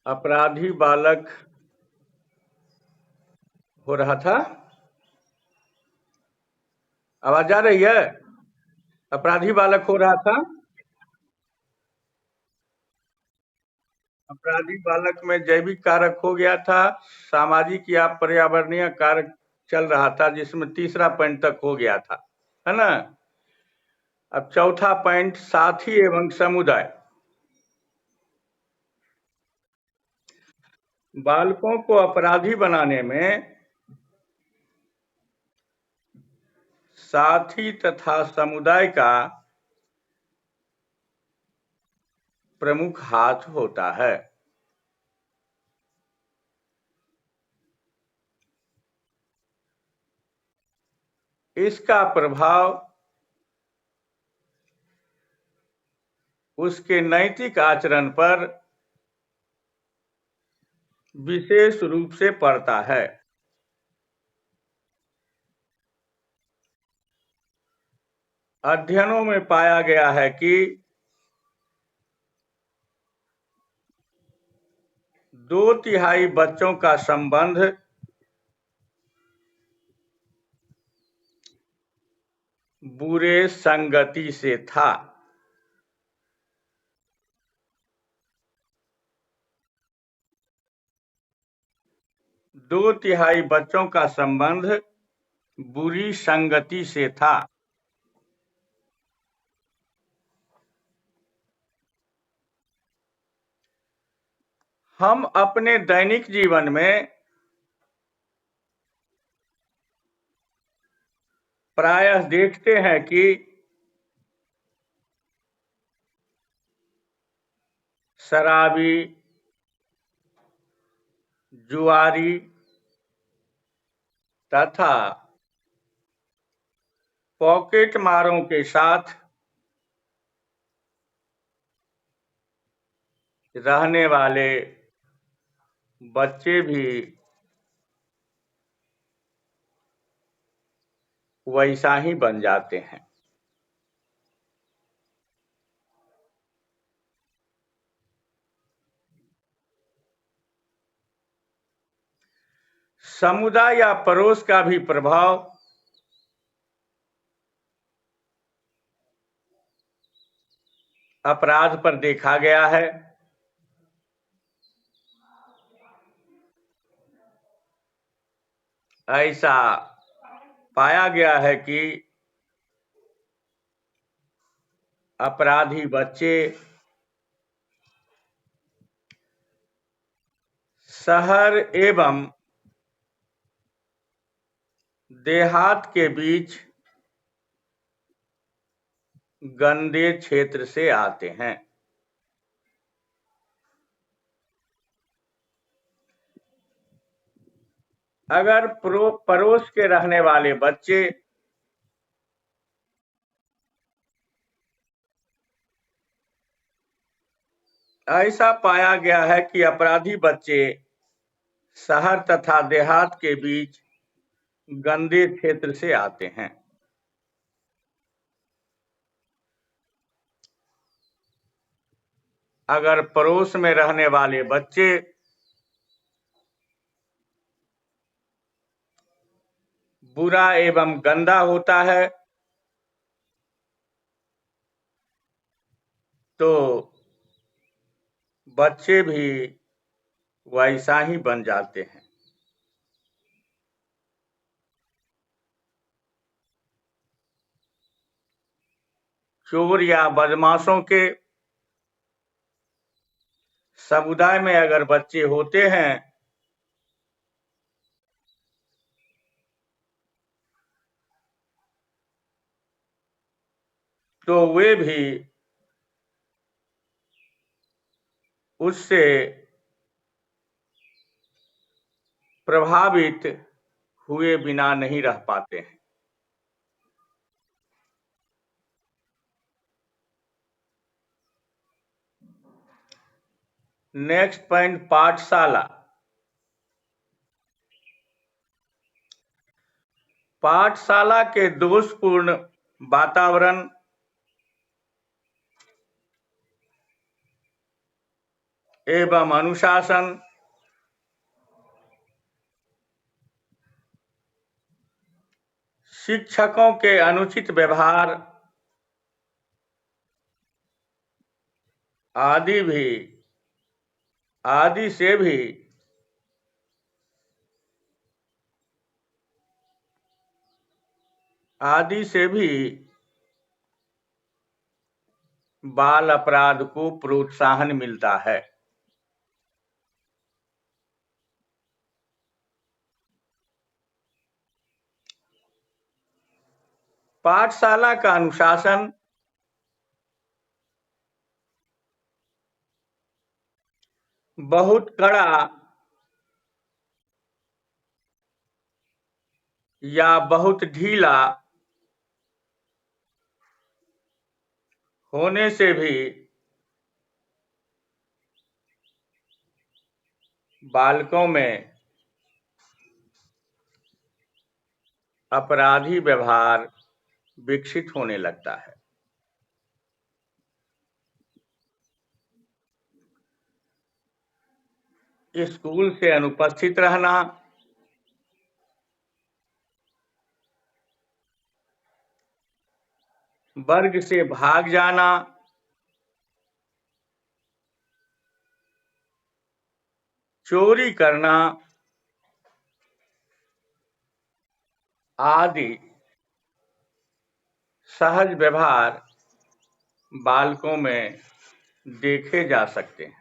अपराधी बालक हो रहा था। आवाज आ रही है? अपराधी बालक हो रहा था। अपराधी बालक में जैविक कारक हो गया था, सामाजिक या पर्यावरणीय कारक चल रहा था, जिसमें तीसरा पॉइंट तक हो गया था, है ना। अब चौथा पॉइंट, साथी एवं समुदाय। बालकों को अपराधी बनाने में साथी तथा समुदाय का प्रमुख हाथ होता है। इसका प्रभाव उसके नैतिक आचरण पर विशेष रूप से पड़ता है। अध्ययनों में पाया गया है कि 2/3 बच्चों का संबंध बुरे संगति से था। दो तिहाई बच्चों का संबंध बुरी संगति से था। हम अपने दैनिक जीवन में प्रायः देखते हैं कि शराबी, जुआरी तथा पॉकेट मारों के साथ रहने वाले बच्चे भी वैसा ही बन जाते हैं। समुदाय या पड़ोस का भी प्रभाव अपराध पर देखा गया है। ऐसा पाया गया है कि अपराधी बच्चे शहर एवं देहात के बीच गंदे क्षेत्र से आते हैं। अगर पड़ोस के रहने वाले बच्चे ऐसा पाया गया है कि अपराधी बच्चे शहर तथा देहात के बीच गंदे क्षेत्र से आते हैं। अगर पड़ोस में रहने वाले बच्चे बुरा एवं गंदा होता है तो बच्चे भी वैसा ही बन जाते हैं। चोर या बदमाशों के समुदाय में अगर बच्चे होते हैं तो वे भी उससे प्रभावित हुए बिना नहीं रह पाते हैं। नेक्स्ट पॉइंट, पाठशाला। पाठशाला के दोषपूर्ण वातावरण एवं अनुशासन, शिक्षकों के अनुचित व्यवहार आदि से भी बाल अपराध को प्रोत्साहन मिलता है। पाठशाला का अनुशासन बहुत कड़ा या बहुत ढीला होने से भी बालकों में अपराधी व्यवहार विकसित होने लगता है। स्कूल से अनुपस्थित रहना, वर्ग से भाग जाना, चोरी करना आदि सहज व्यवहार बालकों में देखे जा सकते हैं।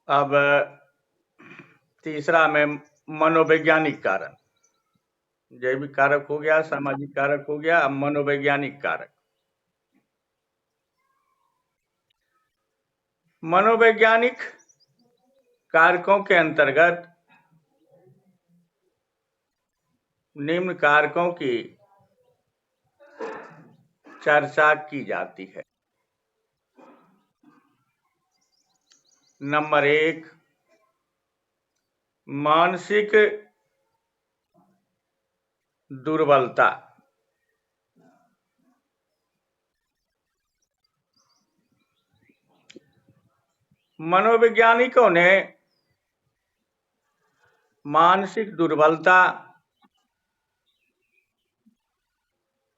अब तीसरा में मनोवैज्ञानिक कारण, जैविक कारक हो गया, सामाजिक कारक हो गया, अब मनोवैज्ञानिक कारक। मनोवैज्ञानिक कारकों के अंतर्गत निम्न कारकों की चर्चा की जाती है। नंबर 1, मानसिक दुर्बलता। मनोवैज्ञानिकों ने मानसिक दुर्बलता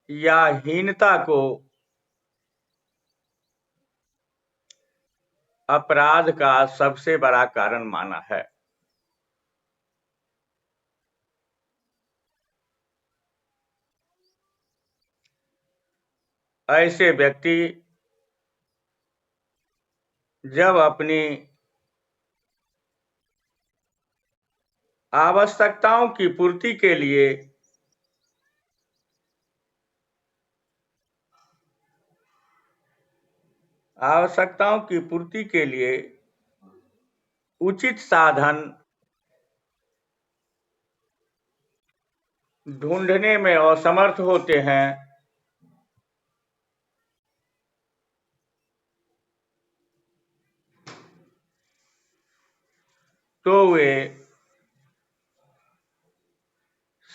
या हीनता को अपराध का सबसे बड़ा कारण माना है। ऐसे व्यक्ति जब अपनी आवश्यकताओं की पूर्ति के लिए उचित साधन ढूंढने में असमर्थ होते हैं, तो वे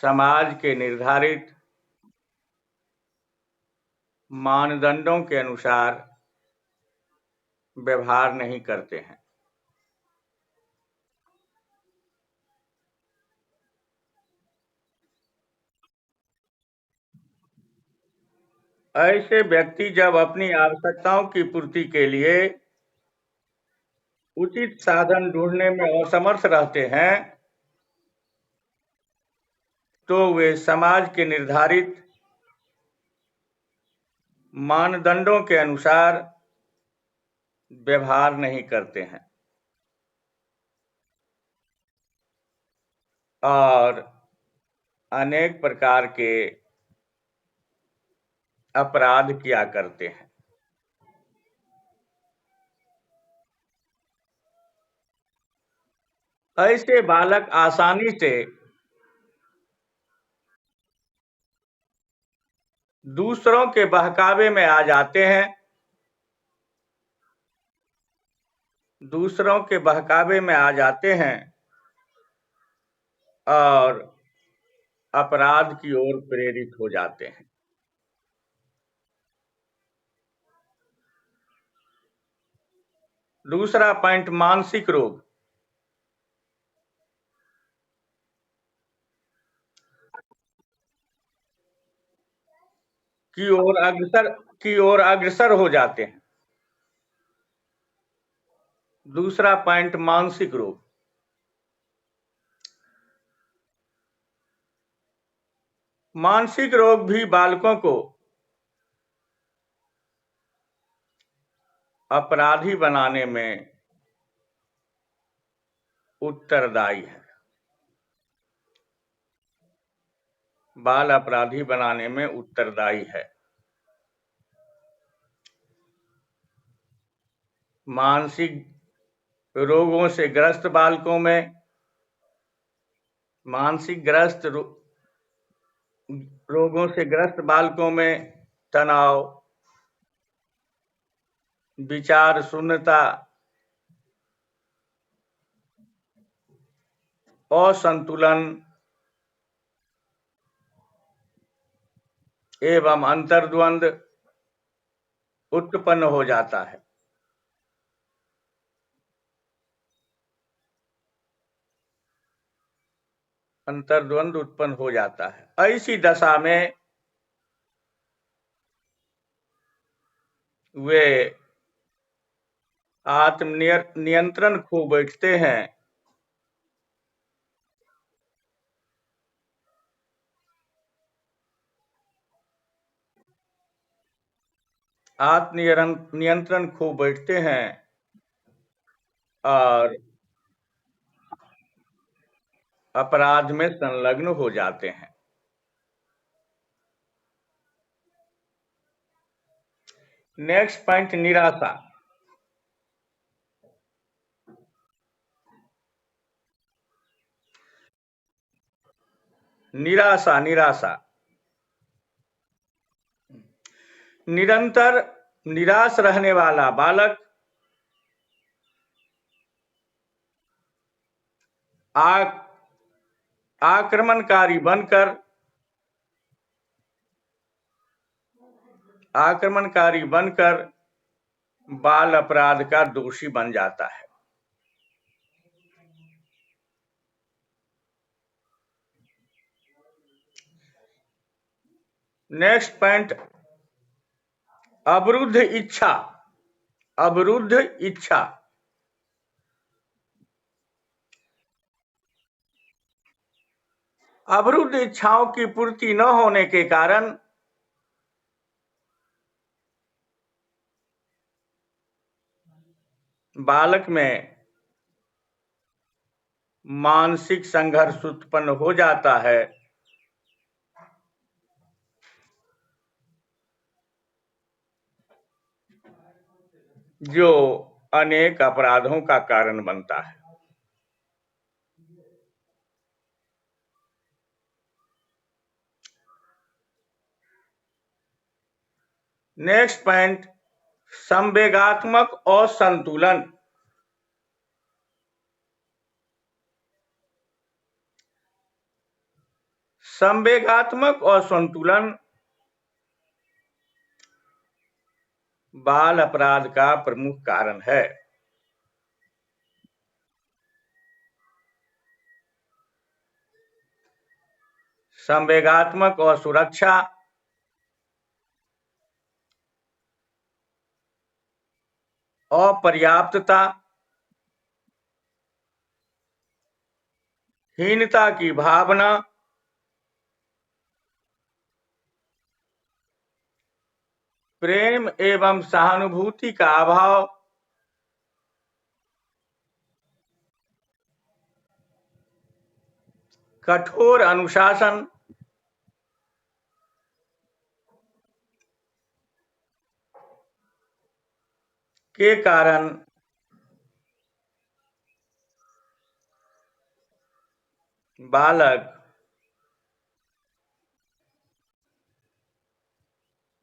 समाज के निर्धारित मानदंडों के अनुसार व्यवहार नहीं करते हैं। ऐसे व्यक्ति जब अपनी आवश्यकताओं की पूर्ति के लिए उचित साधन ढूंढने में असमर्थ रहते हैं, तो वे समाज के निर्धारित मानदंडों के अनुसार व्यवहार नहीं करते हैं और अनेक प्रकार के अपराध किया करते हैं। ऐसे बालक आसानी से दूसरों के बहकावे में आ जाते हैं, और अपराध की ओर प्रेरित हो जाते हैं। दूसरा पॉइंट मानसिक रोग की ओर अग्रसर हो जाते हैं। दूसरा पॉइंट मानसिक रोग। मानसिक रोग भी बालकों को अपराधी बनाने में उत्तरदायी है। बाल अपराधी बनाने में उत्तरदायी है। मानसिक रोगों से ग्रस्त बालकों में रोगों से ग्रस्त बालकों में तनाव, विचार शून्यता, असंतुलन एवं अंतर्द्वंद उत्पन्न हो जाता है। अंतर्द्वंद उत्पन्न हो जाता है। ऐसी दशा में वे नियंत्रण खो बैठते हैं। नियंत्रण खो बैठते हैं और अपराध में संलग्न हो जाते हैं। नेक्स्ट पॉइंट निराशा। निराशा निरंतर निराश रहने वाला बालक आक्रमणकारी बनकर बाल अपराध का दोषी बन जाता है। नेक्स्ट पॉइंट अवरुद्ध इच्छा। अवरुद्ध इच्छाओं की पूर्ति न होने के कारण बालक में मानसिक संघर्ष उत्पन्न हो जाता है, जो अनेक अपराधों का कारण बनता है। नेक्स्ट पॉइंट संवेगात्मक असंतुलन। संवेगात्मक असंतुलन बाल अपराध का प्रमुख कारण है। संवेगात्मक असुरक्षा, अपर्याप्तता, हीनता की भावना, प्रेम एवं सहानुभूति का अभाव, कठोर अनुशासन के कारण बालक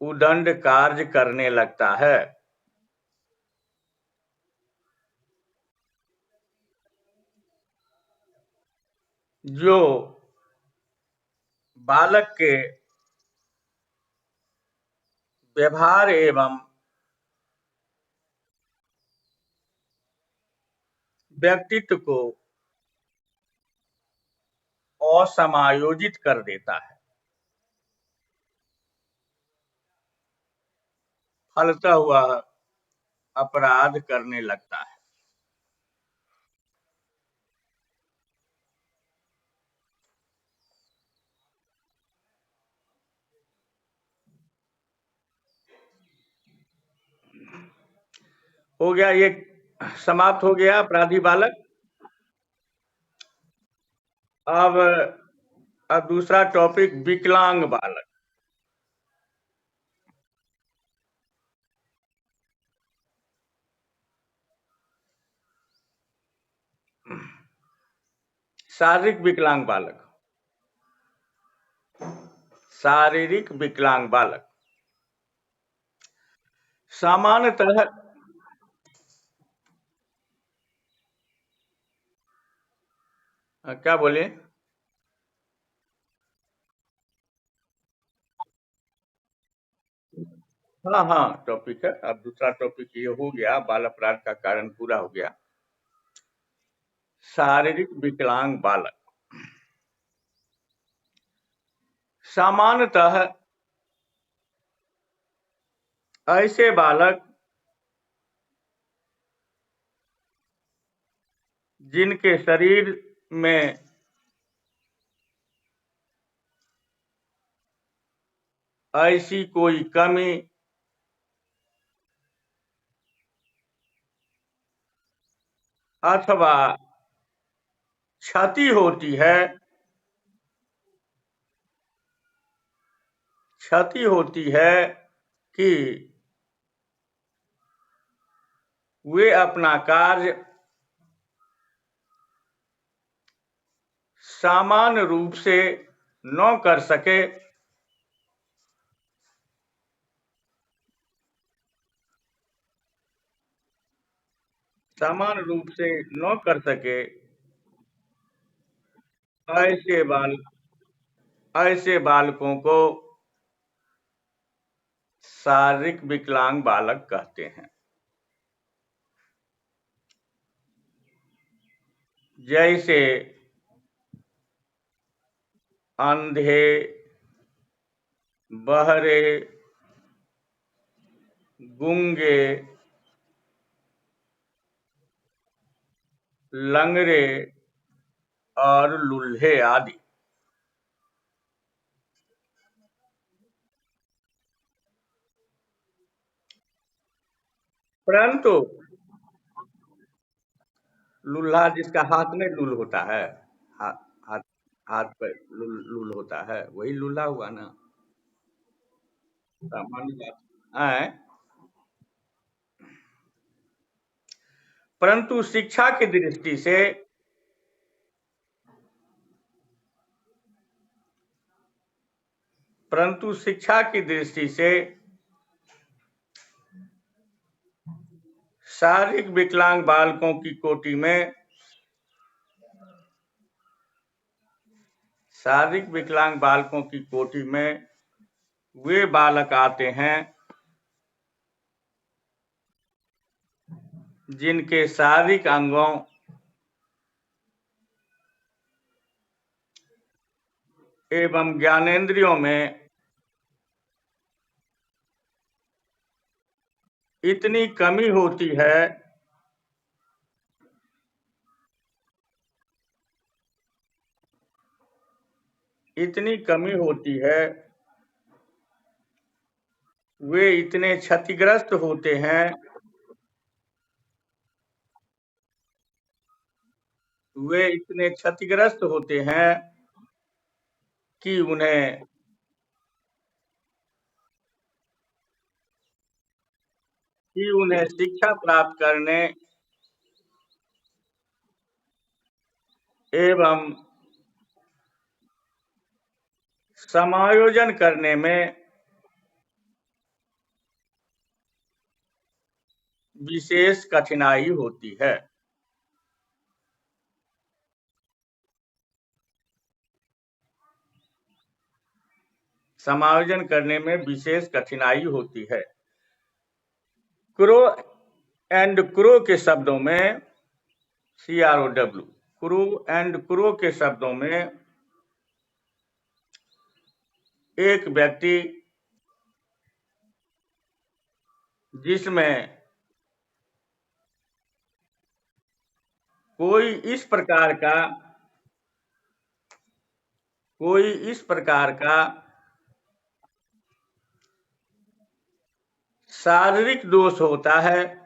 उदंड कार्य करने लगता है। जो बालक के व्यवहार एवं व्यक्तित्व को असमायोजित कर देता है, फलता हुआ अपराध करने लगता है। हो गया ये, समाप्त हो गया अपराधी बालक। अब दूसरा टॉपिक विकलांग बालक। शारीरिक विकलांग बालक। शारीरिक विकलांग बालक सामान्यतः क्या बोले? हाँ हाँ, टॉपिक है। अब दूसरा टॉपिक ये हो गया, बाल अपराध का कारण पूरा हो गया। शारीरिक विकलांग बालक सामान्यतः ऐसे बालक जिनके शरीर में ऐसी कोई कमी अथवा क्षति होती है, कि वे अपना कार्य सामान्य रूप से न कर सके, ऐसे बाल ऐसे बालकों को शारीरिक विकलांग बालक कहते हैं। जैसे अंधे, बहरे, गूंगे, लंगड़े और लूल्हे आदि। परंतु लूल्हा जिसका हाथ में लूल होता है, हाथ हाथ हाथ पे लूल होता है, वही लूल्हा हुआ ना। सामान्य बात है। परंतु शिक्षा की दृष्टि से शारीरिक विकलांग बालकों की कोटि में वे बालक आते हैं जिनके शारीरिक अंगों एवं ज्ञानेंद्रियों में इतनी कमी होती है वे इतने क्षतिग्रस्त होते हैं कि उन्हें शिक्षा प्राप्त करने एवं समायोजन करने में विशेष कठिनाई होती है। क्रो एंड क्रो के शब्दों में CROW। क्रू एंड क्रो के शब्दों में एक व्यक्ति जिसमें कोई इस प्रकार का शारीरिक दोष होता है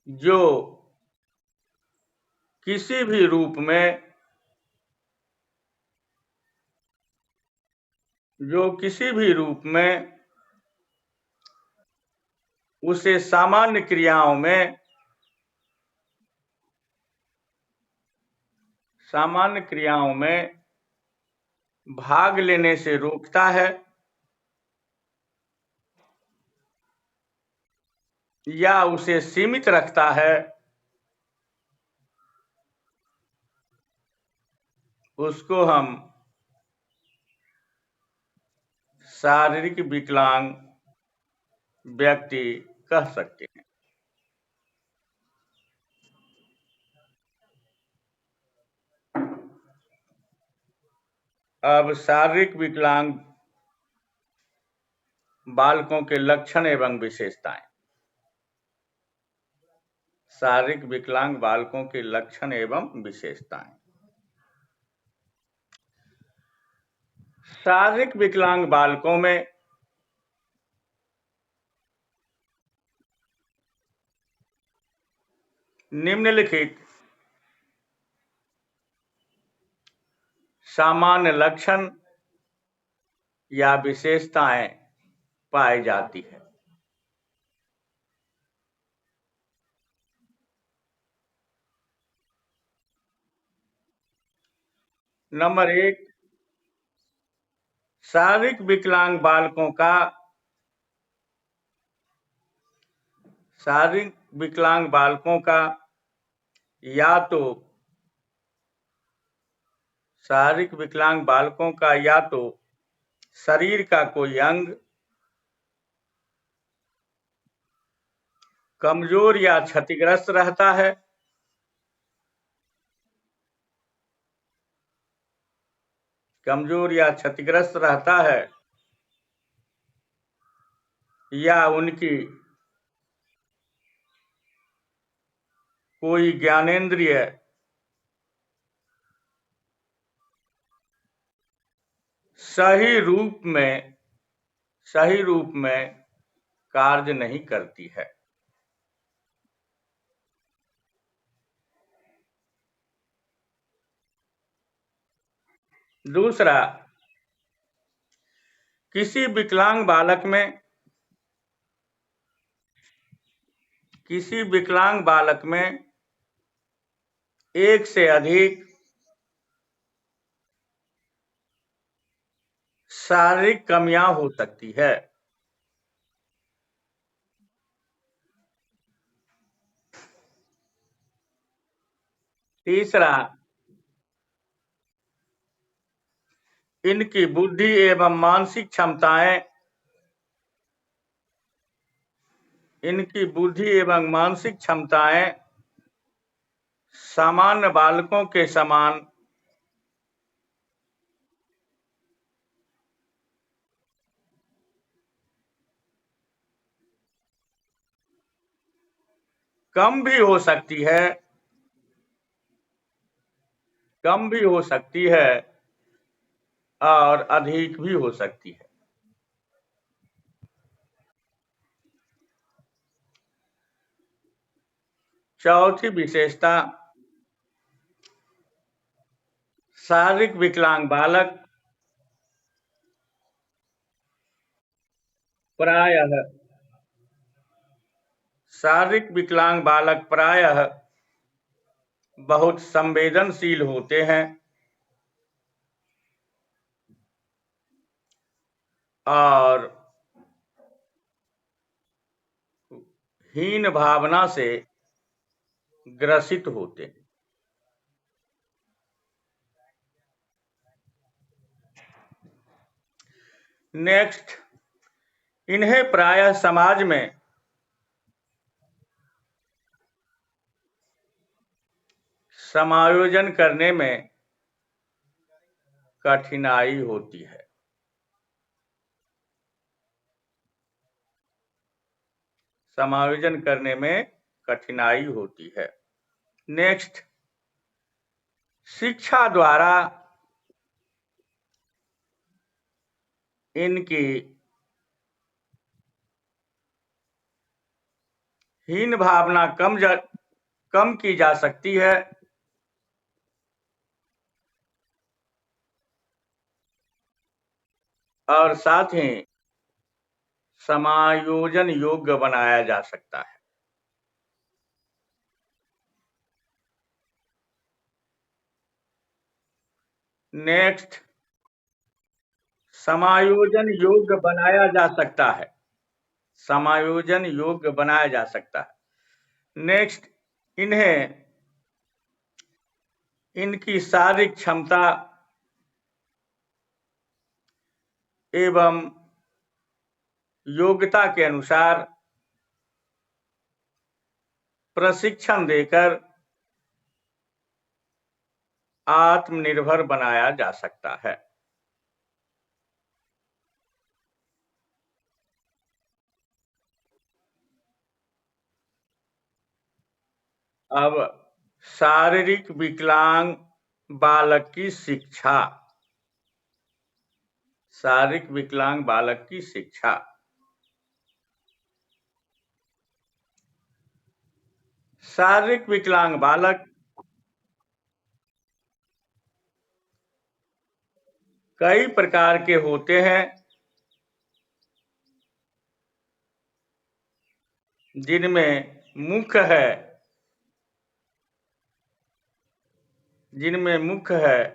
जो किसी भी रूप में उसे सामान्य क्रियाओं में भाग लेने से रोकता है या उसे सीमित रखता है, उसको हम शारीरिक विकलांग व्यक्ति कह सकते हैं। अब शारीरिक विकलांग बालकों के लक्षण एवं विशेषताएं। शारीरिक विकलांग बालकों के लक्षण एवं विशेषताएं। शारीरिक विकलांग बालकों में निम्नलिखित सामान्य लक्षण या विशेषताएं पाई जाती है। नंबर 1, शारीरिक विकलांग बालकों का या तो शरीर का कोई अंग कमजोर या क्षतिग्रस्त रहता है, या उनकी कोई ज्ञानेंद्रिय सही रूप में कार्य नहीं करती है। दूसरा, किसी विकलांग बालक में एक से अधिक शारीरिक कमियां हो सकती है। तीसरा, इनकी बुद्धि एवं मानसिक क्षमताएं सामान्य बालकों के समान कम भी हो सकती है और अधिक भी हो सकती है। चौथी विशेषता, शारीरिक विकलांग बालक प्रायः बहुत संवेदनशील होते हैं और हीन भावना से ग्रसित होते हैं। नेक्स्ट, इन्हें प्रायः समाज में समायोजन करने में कठिनाई होती है। समायोजन करने में कठिनाई होती है। नेक्स्ट, शिक्षा द्वारा इनकी हीन भावना कम की जा सकती है और साथ ही समायोजन योग्य बनाया जा सकता है। नेक्स्ट, समायोजन योग्य बनाया जा सकता है। समायोजन योग्य बनाया जा सकता है। नेक्स्ट, इन्हें इनकी शारीरिक क्षमता एवं योग्यता के अनुसार प्रशिक्षण देकर आत्मनिर्भर बनाया जा सकता है। अब शारीरिक विकलांग बालक की शिक्षा। शारीरिक विकलांग बालक की शिक्षा। शारीरिक विकलांग बालक कई प्रकार के होते हैं, जिनमें मुख्य है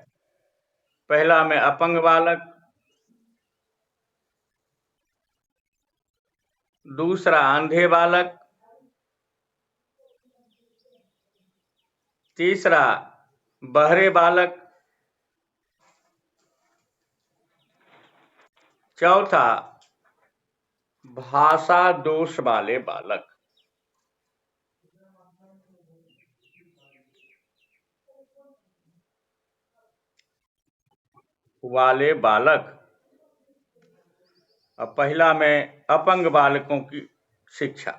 पहला में अपंग बालक, दूसरा अंधे बालक, तीसरा बहरे बालक, चौथा भाषा दोष वाले बालक। अब पहला में अपंग बालकों की शिक्षा।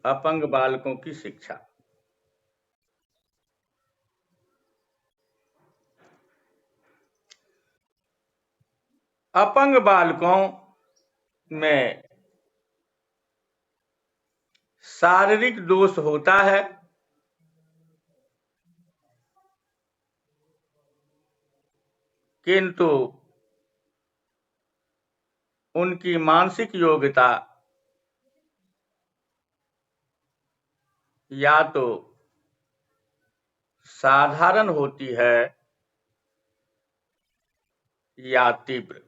अपंग बालकों की शिक्षा। अपंग बालकों में शारीरिक दोष होता है, किंतु उनकी मानसिक योग्यता या तो साधारण होती है या तीव्र।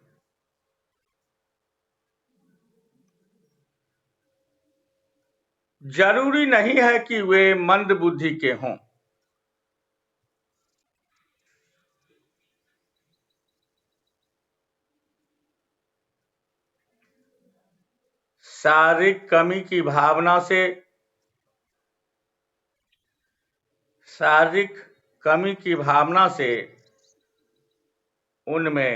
जरूरी नहीं है कि वे मंद बुद्धि के हों। शारीरिक कमी की भावना से उनमें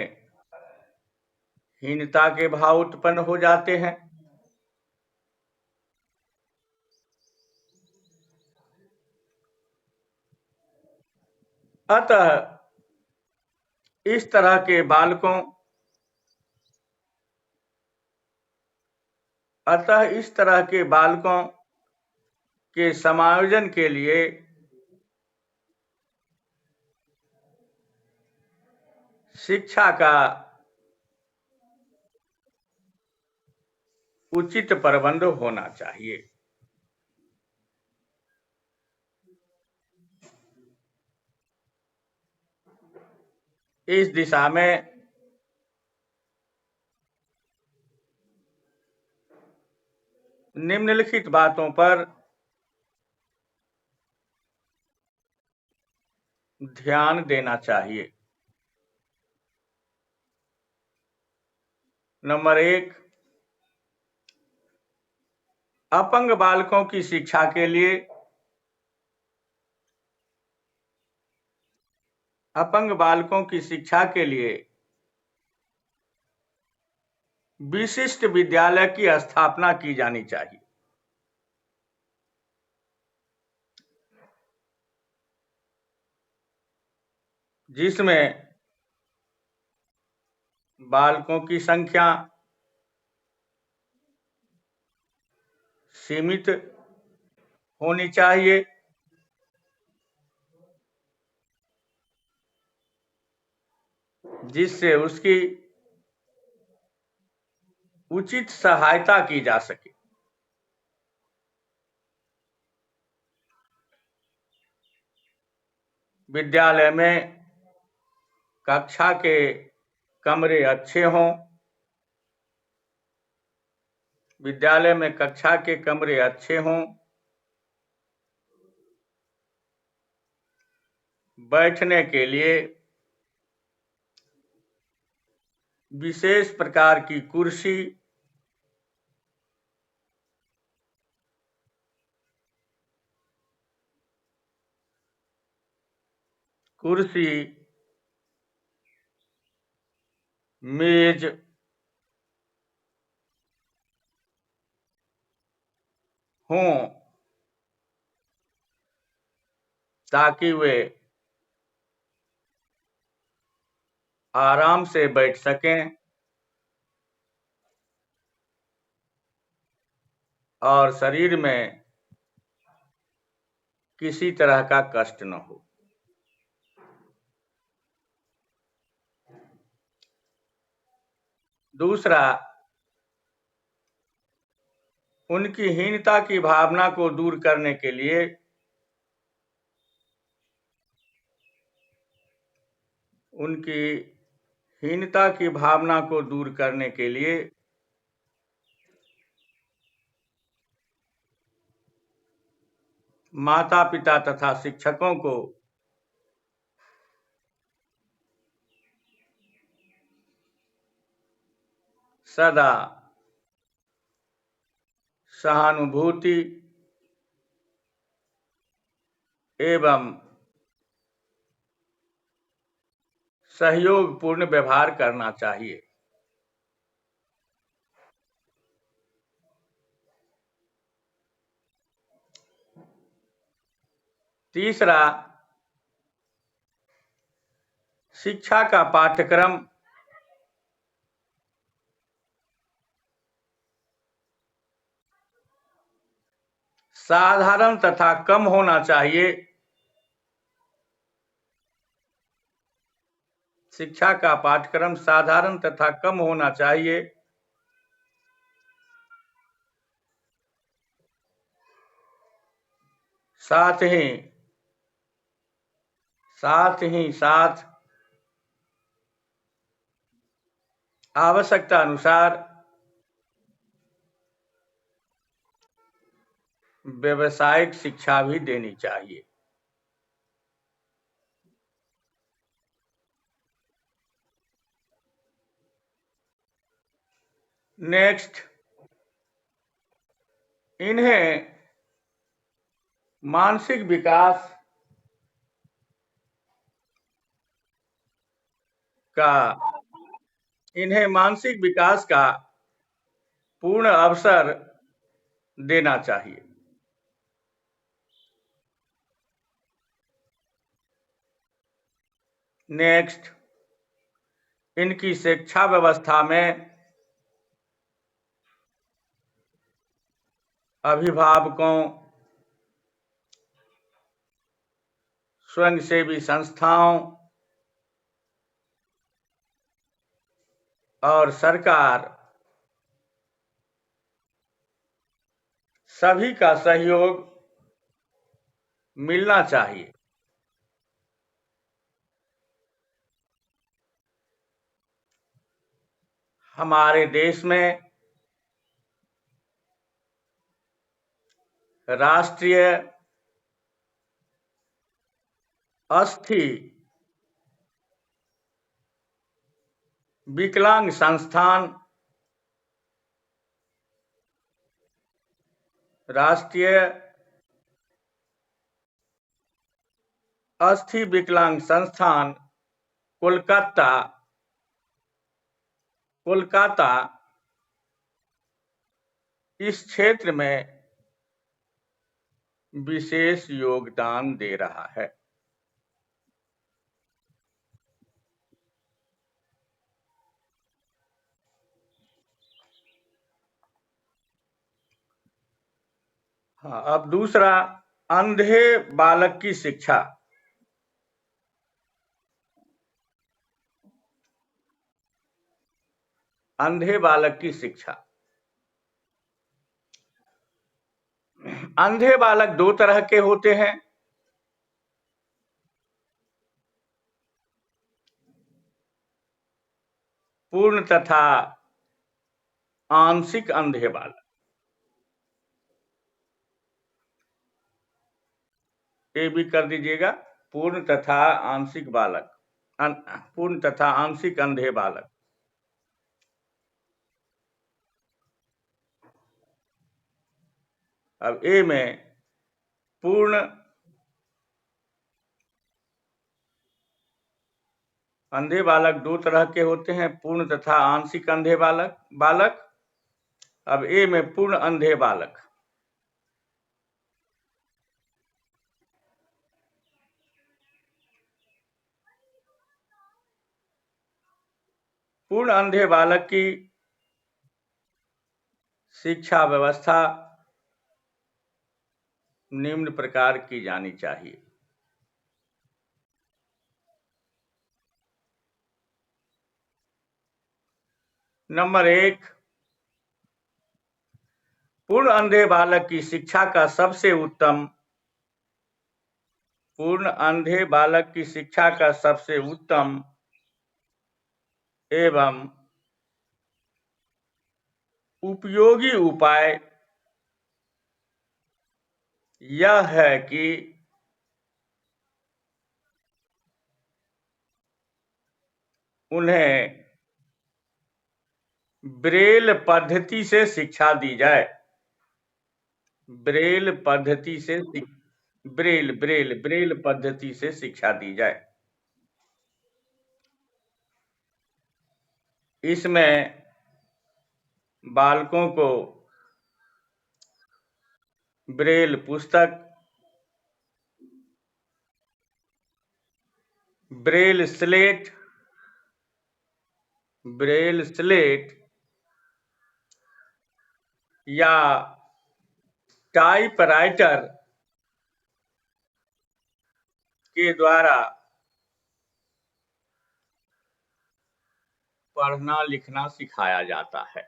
हीनता के भाव उत्पन्न हो जाते हैं। अतः इस तरह के बालकों के समायोजन के लिए शिक्षा का उचित प्रबंध होना चाहिए। इस दिशा में निम्नलिखित बातों पर ध्यान देना चाहिए। नंबर 1, अपंग बालकों की शिक्षा के लिए विशिष्ट विद्यालय की स्थापना की जानी चाहिए। जिसमें बालकों की संख्या सीमित होनी चाहिए, जिससे उसकी उचित सहायता की जा सके। विद्यालय में कक्षा के कमरे अच्छे हों, बैठने के लिए विशेष प्रकार की कुर्सी, मेज हों, ताकि वे आराम से बैठ सकें और शरीर में किसी तरह का कष्ट न हो। दूसरा, उनकी हीनता की भावना को दूर करने के लिए माता-पिता तथा शिक्षकों को सदा सहानुभूति एवं सहयोगपूर्ण व्यवहार करना चाहिए। तीसरा, शिक्षा का पाठ्यक्रम साधारण तथा कम होना चाहिए। साथ ही साथ आवश्यकता अनुसार व्यावसायिक शिक्षा भी देनी चाहिए। नेक्स्ट, इन्हें मानसिक विकास का पूर्ण अवसर देना चाहिए। नेक्स्ट, इनकी शिक्षा व्यवस्था में अभिभावकों, स्वयंसेवी संस्थाओं और सरकार सभी का सहयोग मिलना चाहिए। हमारे देश में राष्ट्रीय अस्थि विकलांग संस्थान राष्ट्रीय अस्थि विकलांग संस्थान कोलकाता कोलकाता इस क्षेत्र में विशेष योगदान दे रहा है। हाँ, अब दूसरा, अंधे बालक की शिक्षा। अंधे बालक की शिक्षा। अंधे बालक दो तरह के होते हैं। पूर्ण तथा आंशिक अंधे बालक। ये भी कर दीजिएगा, पूर्ण तथा आंशिक बालक, पूर्ण तथा आंशिक अंधे बालक। अब ए में पूर्ण अंधे बालक दो तरह के होते हैं, पूर्ण तथा आंशिक अंधे बालक। अब ए में पूर्ण अंधे बालक। पूर्ण अंधे बालक की शिक्षा व्यवस्था निम्न प्रकार की जानी चाहिए। नंबर 1, पूर्ण अंधे बालक की शिक्षा का सबसे उत्तम पूर्ण अंधे बालक की शिक्षा का सबसे उत्तम एवं उपयोगी उपाय यह है कि उन्हें ब्रेल पद्धति से शिक्षा दी जाए। ब्रेल पद्धति से ब्रेल पद्धति से शिक्षा दी जाए। इसमें बालकों को ब्रेल पुस्तक, ब्रेल स्लेट या टाइपराइटर के द्वारा पढ़ना लिखना सिखाया जाता है।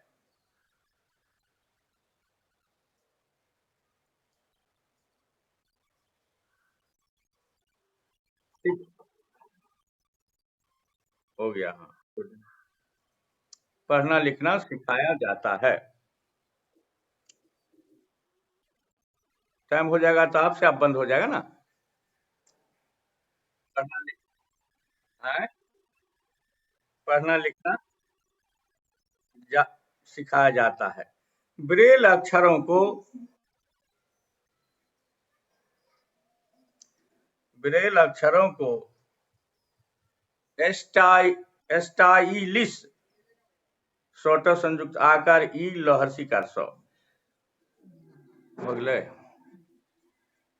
हो गया, हाँ, पढ़ना लिखना सिखाया जाता है। टाइम हो जाएगा तो आपसे आप बंद हो जाएगा ना। पढ़ना पढ़ना लिखना सिखाया जाता है। ब्रेल अक्षरों को स्टाइलिश छोटो संयुक्त आकार ई लहर शिकार सौ हो गए।